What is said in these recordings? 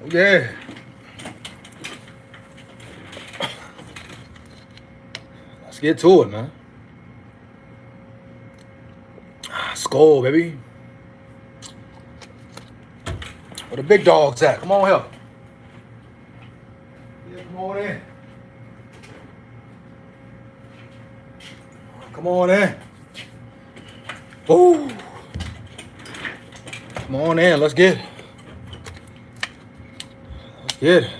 Yeah. Let's get to it, man. Skol, baby. Where the big dogs at? Come on here. Yeah, come on in. Come on in. Ooh. Come on in. Let's get it. Let's get it.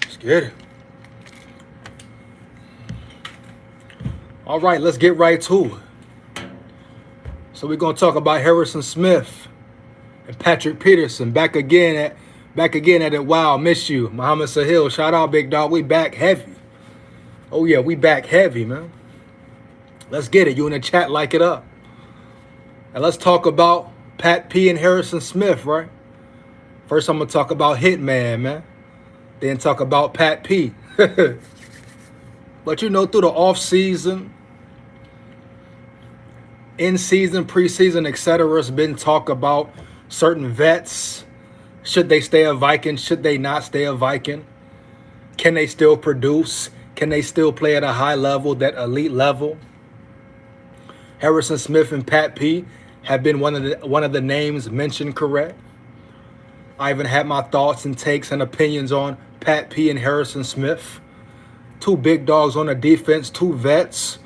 Let's get it. All right, let's get right to it. So we're gonna talk about Harrison Smith and Patrick Peterson back again at it. Wow, miss you, Muhammad Sahil. Shout out, big dog. We back heavy. Oh yeah, we back heavy, man. Let's get it. You in the chat, like it up. And let's talk about Pat P and Harrison Smith, right? First, I'm gonna talk about Hitman, man. Then talk about Pat P. But you know, through the off season, in season, preseason, etc., it's been talk about certain vets. Should they stay a Viking? Should they not stay a Viking? Can they still produce? Can they still play at a high level, that elite level? Harrison Smith and Pat P have been one of the names mentioned, correct? I even had my thoughts and takes and opinions on Pat P and Harrison Smith. Two big dogs on the defense, two vets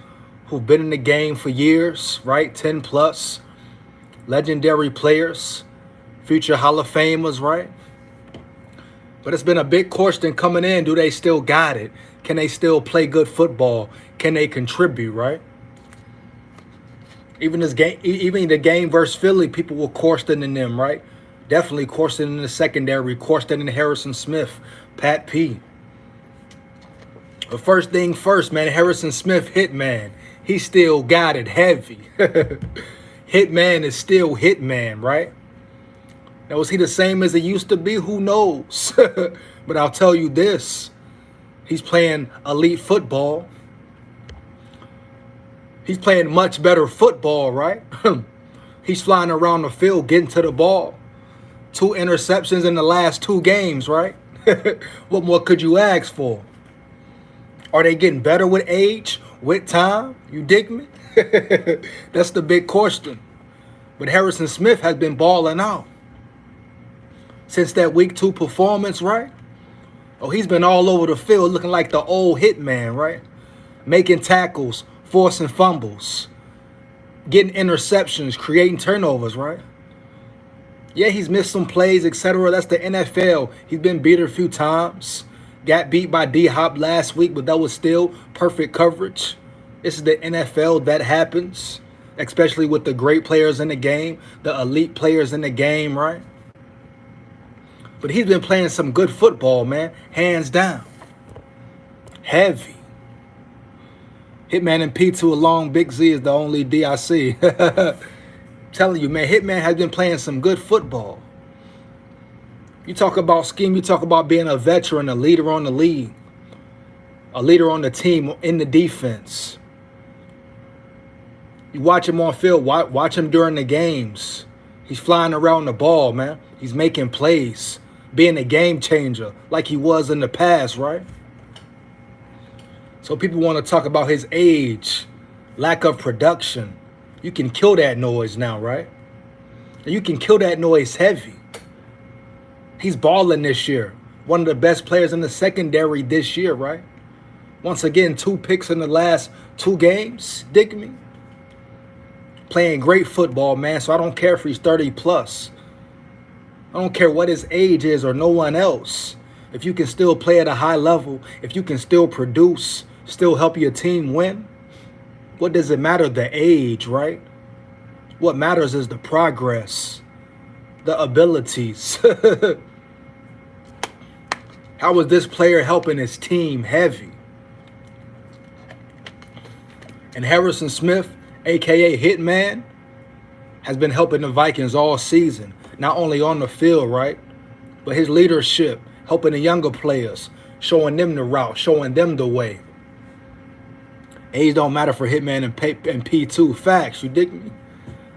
who've been in the game for years, right? 10 plus. Legendary players, future Hall of Famers, right? But it's been a big question coming in. Do they still got it? Can they still play good football? Can they contribute, right? Even the game versus Philly, people were questioning them, right? Definitely questioning the secondary, questioning Harrison Smith, Pat P. But first thing first, man, Harrison Smith, Hitman. He still got it heavy. Hitman is still Hitman, right? Now, was he the same as he used to be? Who knows? But I'll tell you this. He's playing elite football. He's playing much better football, right? He's flying around the field, getting to the ball. 2 interceptions in the last 2 games, right? What more could you ask for? Are they getting better with age, with time? You dig me? That's the big question. But Harrison Smith has been balling out since that week 2 performance, right? Oh, he's been all over the field looking like the old Hitman, right? Making tackles, forcing fumbles, getting interceptions, creating turnovers, right? Yeah, he's missed some plays, etc. That's the NFL. He's been beat a few times. Got beat by D-Hop last week, but that was still perfect coverage. This is the NFL. That happens, especially with the great players in the game, the elite players in the game, right? But he's been playing some good football, man. Hands down. Heavy. Hitman and P2 along Big Z is the only D I see. Telling you, man, Hitman has been playing some good football. You talk about scheme, you talk about being a veteran, a leader on the league, a leader on the team, in the defense. You watch him on field, watch him during the games. He's flying around the ball, man. He's making plays, being a game changer like he was in the past, right? So people want to talk about his age, lack of production. You can kill that noise now, right? And you can kill that noise heavy. He's balling this year. One of the best players in the secondary this year, right? Once again, 2 picks in the last 2 games. Dig me? Playing great football, man. So I don't care if he's 30 plus. I don't care what his age is or no one else. If you can still play at a high level, if you can still produce, still help your team win, what does it matter? The age, right? What matters is the progress, the abilities. How is this player helping his team? Heavy. And Harrison Smith, a.k.a. Hitman, has been helping the Vikings all season. Not only on the field, right? But his leadership, helping the younger players, showing them the route, showing them the way. Age don't matter for Hitman and P2. Facts, you dig me?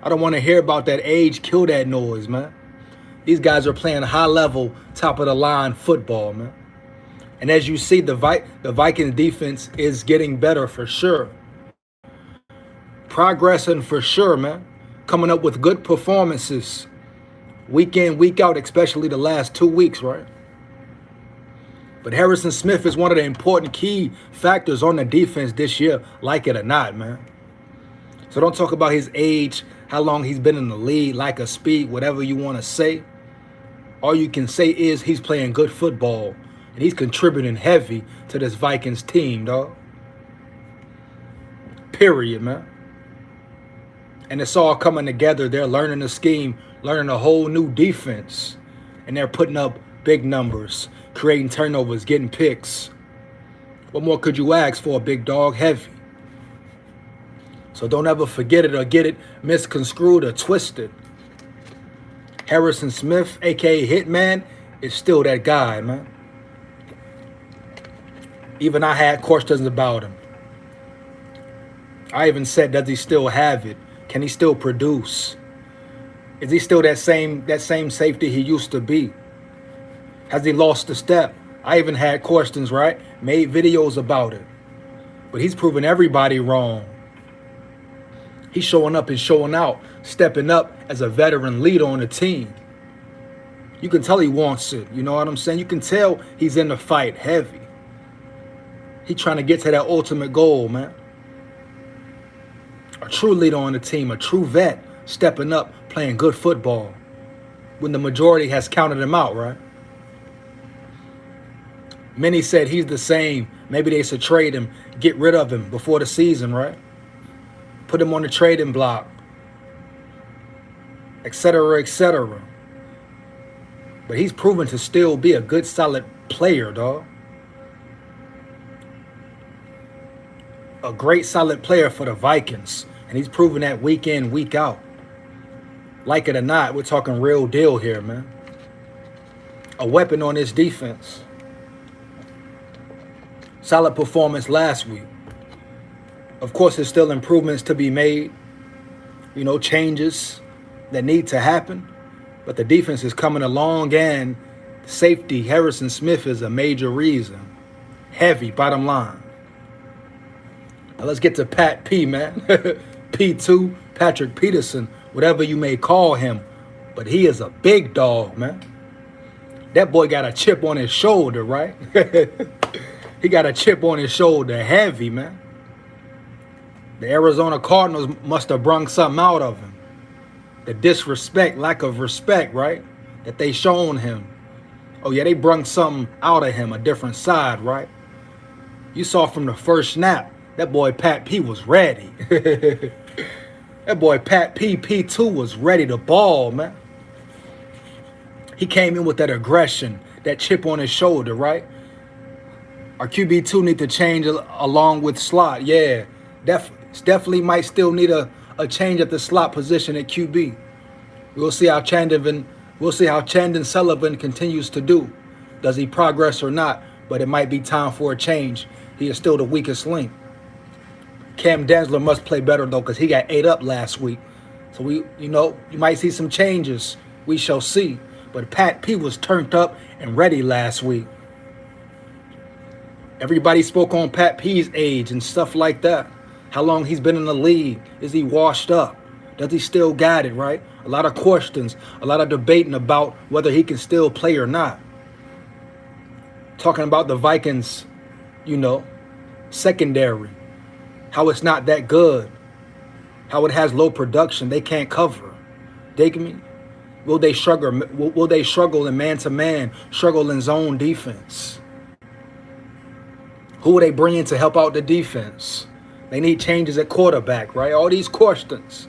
I don't want to hear about that age. Kill that noise, man. These guys are playing high level, top of the line football, man. And as you see, the Vikings defense is getting better for sure. Progressing for sure, man. Coming up with good performances week in, week out, especially the last 2 weeks, right? But Harrison Smith is one of the important key factors on the defense this year, like it or not, man. So don't talk about his age, how long he's been in the league, like a speed, whatever you want to say. All you can say is he's playing good football, and he's contributing heavy to this Vikings team, dog. Period, man. And it's all coming together. They're learning the scheme, learning a whole new defense, and they're putting up big numbers, creating turnovers, getting picks. What more could you ask for, big dog? Heavy. So don't ever forget it or get it misconstrued or twisted. Harrison Smith, a.k.a. Hitman, is still that guy, man. Even I had questions about him. I even said, does he still have it? Can he still produce? Is he still that same safety he used to be? Has he lost a step? I even had questions, right? Made videos about it. But he's proven everybody wrong. He's showing up and showing out, stepping up as a veteran leader on the team. You can tell he wants it. You know what I'm saying? You can tell he's in the fight heavy. He's trying to get to that ultimate goal, man. A true leader on the team, a true vet, stepping up, playing good football when the majority has counted him out, right? Many said he's the same. Maybe they should trade him, get rid of him before the season, right? Put him on the trading block, etc., etc. But he's proven to still be a good, solid player, dog. A great, solid player for the Vikings. And he's proven that week in, week out. Like it or not, we're talking real deal here, man. A weapon on this defense. Solid performance last week. Of course, there's still improvements to be made. You know, changes that need to happen. But the defense is coming along, and safety, Harrison Smith, is a major reason. Heavy, bottom line. Now let's get to Pat P, man. P2, Patrick Peterson, whatever you may call him. But he is a big dog, man. That boy got a chip on his shoulder, right? He got a chip on his shoulder, heavy, man. The Arizona Cardinals must have brung something out of him. The disrespect, lack of respect, right? That they shown him. Oh, yeah, they brung something out of him, a different side, right? You saw from the first snap, that boy Pat P was ready. That boy Pat P, P2 was ready to ball, man. He came in with that aggression, that chip on his shoulder, right? Our QB2 need to change along with slot. Yeah, definitely might still need a change at the slot position at QB. We'll see how Chandon Sullivan continues to do. Does he progress or not? But it might be time for a change. He is still the weakest link. Cam Densler must play better though, because he got ate up last week. So you might see some changes. We shall see. But Pat P was turned up and ready last week. Everybody spoke on Pat P's age and stuff like that. How long he's been in the league. Is he washed up? Does he still got it, right? A lot of questions, a lot of debating about whether he can still play or not. Talking about the Vikings, secondary. How it's not that good. How it has low production. They can't cover. Dig me? Will they struggle in man-to-man, struggle in zone defense? Who will they bring in to help out the defense? They need changes at quarterback, right? All these questions.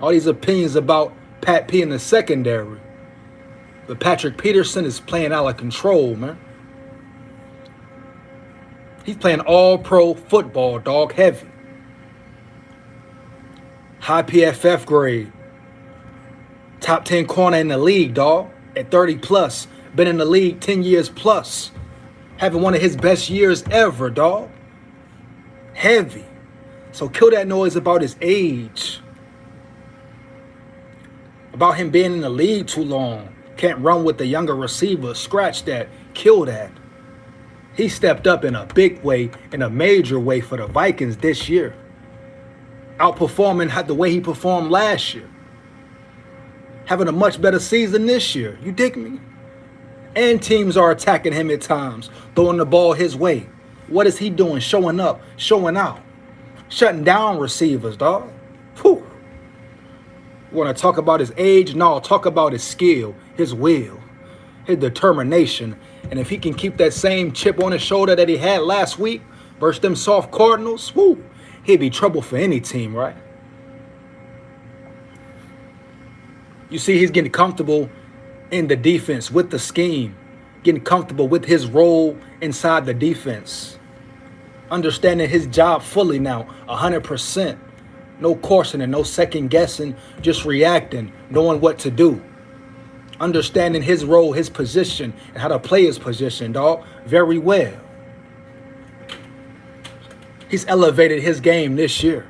All these opinions about Pat P in the secondary. But Patrick Peterson is playing out of control, man. He's playing all-pro football, dog, heavy. High PFF grade. Top 10 corner in the league, dog. At 30+. Been in the league 10 years plus. Having one of his best years ever, dog. Heavy. So kill that noise about his age. about him being in the league too long. Can't run with the younger receivers. Scratch that. Kill that. He stepped up in a big way, in a major way for the Vikings this year. Outperforming the way he performed last year. Having a much better season this year. You dig me? And teams are attacking him at times, throwing the ball his way. What is he doing? Showing up, showing out, shutting down receivers, dog. Whew. Want to talk about his age? No, talk about his skill, his will, his determination. And if he can keep that same chip on his shoulder that he had last week versus them soft Cardinals, whoo, he'd be trouble for any team, right? You see, he's getting comfortable in the defense with the scheme, getting comfortable with his role inside the defense, understanding his job fully now, 100%. No cautioning, no second guessing, just reacting, knowing what to do. Understanding his role, his position, and how to play his position, dog, very well. He's elevated his game this year.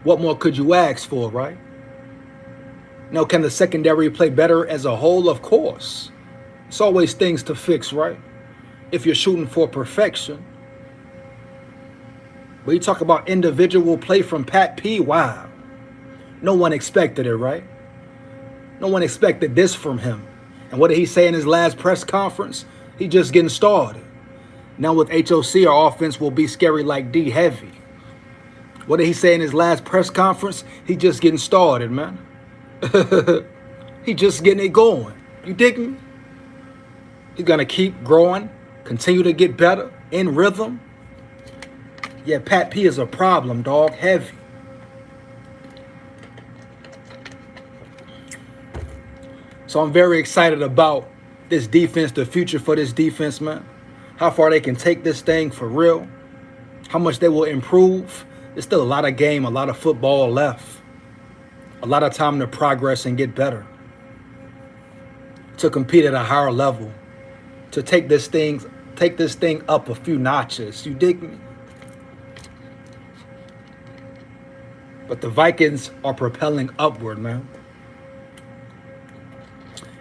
What more could you ask for, right? Now, can the secondary play better as a whole? Of course. It's always things to fix, right? If you're shooting for perfection. But you talk about individual play from Pat P. Wow. No one expected it, right? No one expected this from him. And what did he say in his last press conference? He just getting started. Now with HOC, our offense will be scary like D heavy. What did he say in his last press conference? He just getting started, man. He just getting it going. You dig me? He's going to keep growing, continue to get better, in rhythm. Yeah, Pat P is a problem, dog. Heavy. So I'm very excited about this defense, the future for this defense, man. How far they can take this thing for real. How much they will improve. There's still a lot of game, a lot of football left. A lot of time to progress and get better. To compete at a higher level. To take this thing up a few notches. You dig me? But the Vikings are propelling upward, man.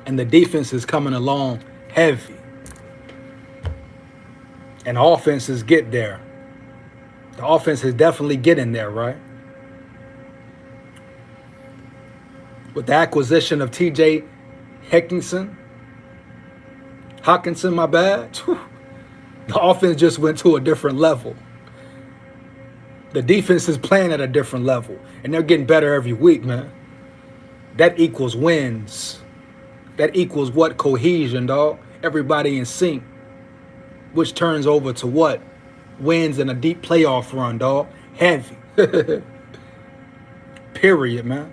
And the defense is coming along heavy. And offenses get there. The offense is definitely getting there, right? With the acquisition of TJ Hawkinson, my bad. The offense just went to a different level. The defense is playing at a different level. And they're getting better every week, man. That equals wins. That equals what? Cohesion, dog. Everybody in sync. Which turns over to what? Wins in a deep playoff run, dog. Heavy. Period, man.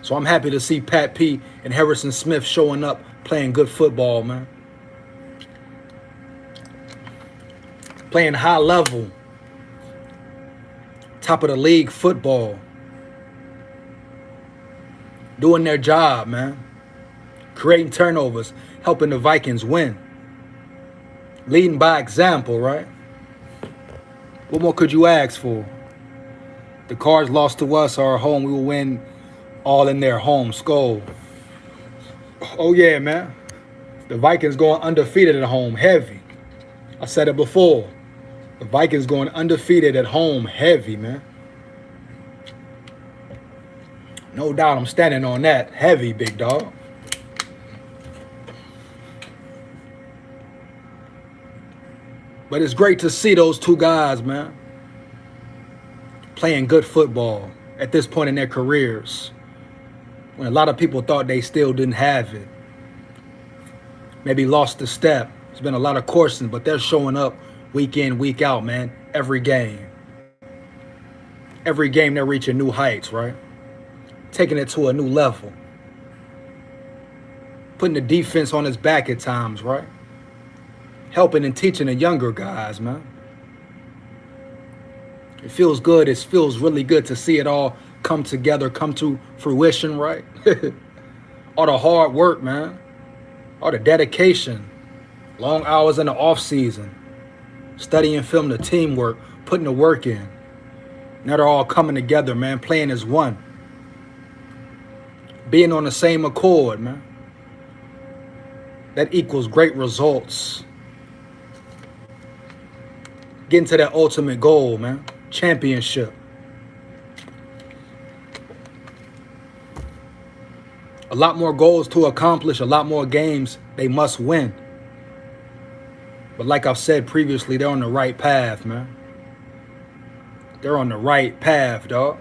So I'm happy to see Pat P and Harrison Smith showing up, playing good football, man. Playing high level. Top of the league football. Doing their job, man. Creating turnovers, helping the Vikings win. Leading by example, right? What more could you ask for? The Cards lost to us, our home. We will win all in their home. HEAVY.Age. Oh, yeah, man. The Vikings going undefeated at home. Heavy. I said it before. The Vikings going undefeated at home. Heavy, man. No doubt I'm standing on that. Heavy, big dog. But it's great to see those two guys, man, playing good football at this point in their careers. When a lot of people thought they still didn't have it. Maybe lost the step. There's been a lot of coursing, but they're showing up week in, week out, man. Every game. Every game they're reaching new heights, right? Taking it to a new level. Putting the defense on his back at times, right? Helping and teaching the younger guys, man. It feels good. It feels really good to see it all come together, come to fruition, right? All the hard work, man. All the dedication. Long hours in the off season. Studying film, the teamwork, putting the work in. Now they're all coming together, man, playing as one. being on the same accord, man. That equals great results. Getting to that ultimate goal, man. Championship. A lot more goals to accomplish, a lot more games they must win. But like I've said previously, they're on the right path, man. They're on the right path, dog.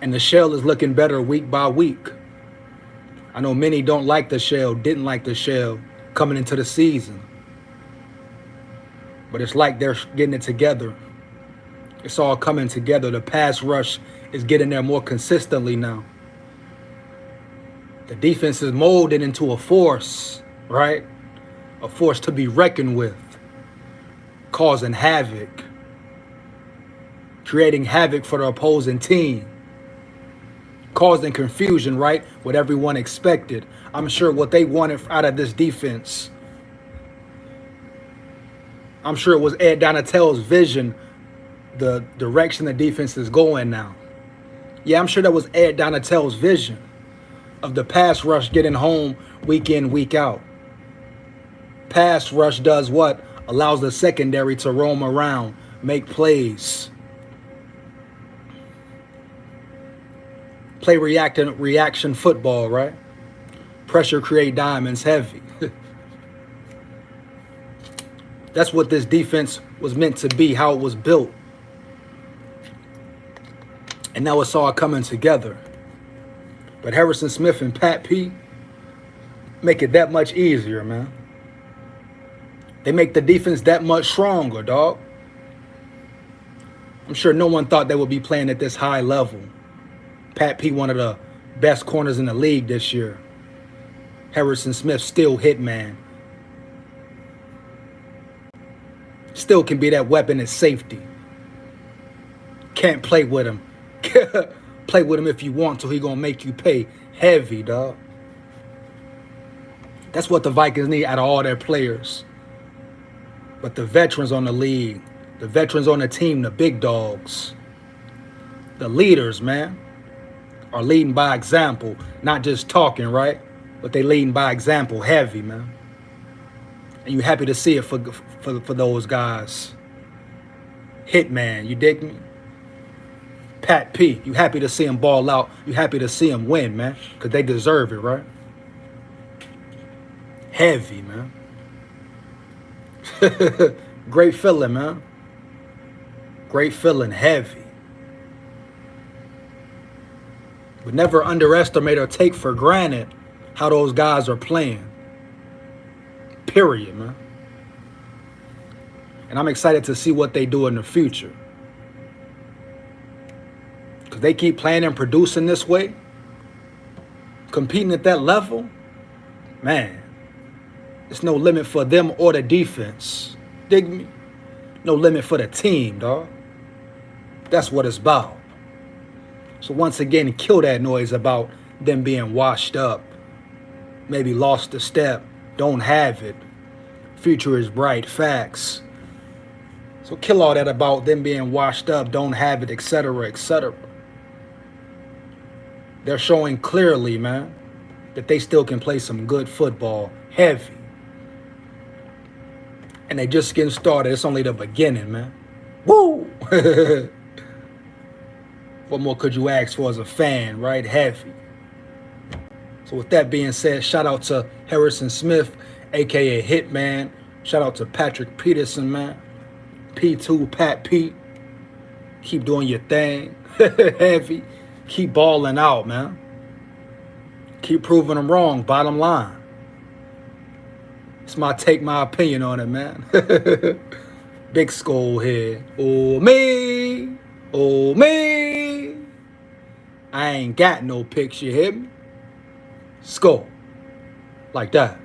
And the shell is looking better week by week. I know many don't like the shell, didn't like the shell coming into the season. But it's like they're getting it together. It's all coming together. The pass rush is getting there more consistently now. The defense is molded into a force, right? A force to be reckoned with, causing havoc, creating havoc for the opposing team, causing confusion, right? What everyone expected. I'm sure what they wanted out of this defense. I'm sure it was Ed Donatell's vision, the direction the defense is going now. Yeah, I'm sure that was Ed Donatell's vision of the pass rush getting home week in, week out. Pass rush does what? Allows the secondary to roam around, make plays. Play reaction football, right? Pressure create diamonds heavy. That's what this defense was meant to be, how it was built. And now it's all coming together. But Harrison Smith and Pat P make it that much easier, man. They make the defense that much stronger, dog. I'm sure no one thought they would be playing at this high level. Pat P, one of the best corners in the league this year. Harrison Smith, still hitman. Still can be that weapon at safety. Can't play with him. Play with him if you want to. He gonna make you pay heavy, dog. That's what the Vikings need out of all their players. But the veterans on the league, the veterans on the team, the big dogs, the leaders, man, are leading by example, not just talking, right? But they leading by example heavy, man. And you happy to see it for those guys. Hitman, you dig me? Pat P, you happy to see him ball out. You happy to see him win, man, because they deserve it, right? Heavy, man. Great feeling, man. Great feeling, heavy. But never underestimate or take for granted how those guys are playing. Period, man. And I'm excited to see what they do in the future. Because they keep playing and producing this way, competing at that level, man, there's no limit for them or the defense. Dig me? No limit for the team, dog. That's what it's about. So once again, kill that noise about them being washed up, maybe lost a step, don't have it, future is bright, facts. So kill all that about them being washed up, don't have it, etc., etc. They're showing clearly, man, that they still can play some good football, heavy. And they just getting started. It's only the beginning, man. Woo! What more could you ask for as a fan, right? Heavy. So with that being said, shout out to Harrison Smith, a.k.a. Hitman. Shout out to Patrick Peterson, man. P2, Pat P. Keep doing your thing. Heavy. Keep balling out, man. Keep proving them wrong, bottom line. It's my take, my opinion on it, man. Big SKOL here. Oh, me. Oh, me. I ain't got no picks, you hear me? SKOL. Like that.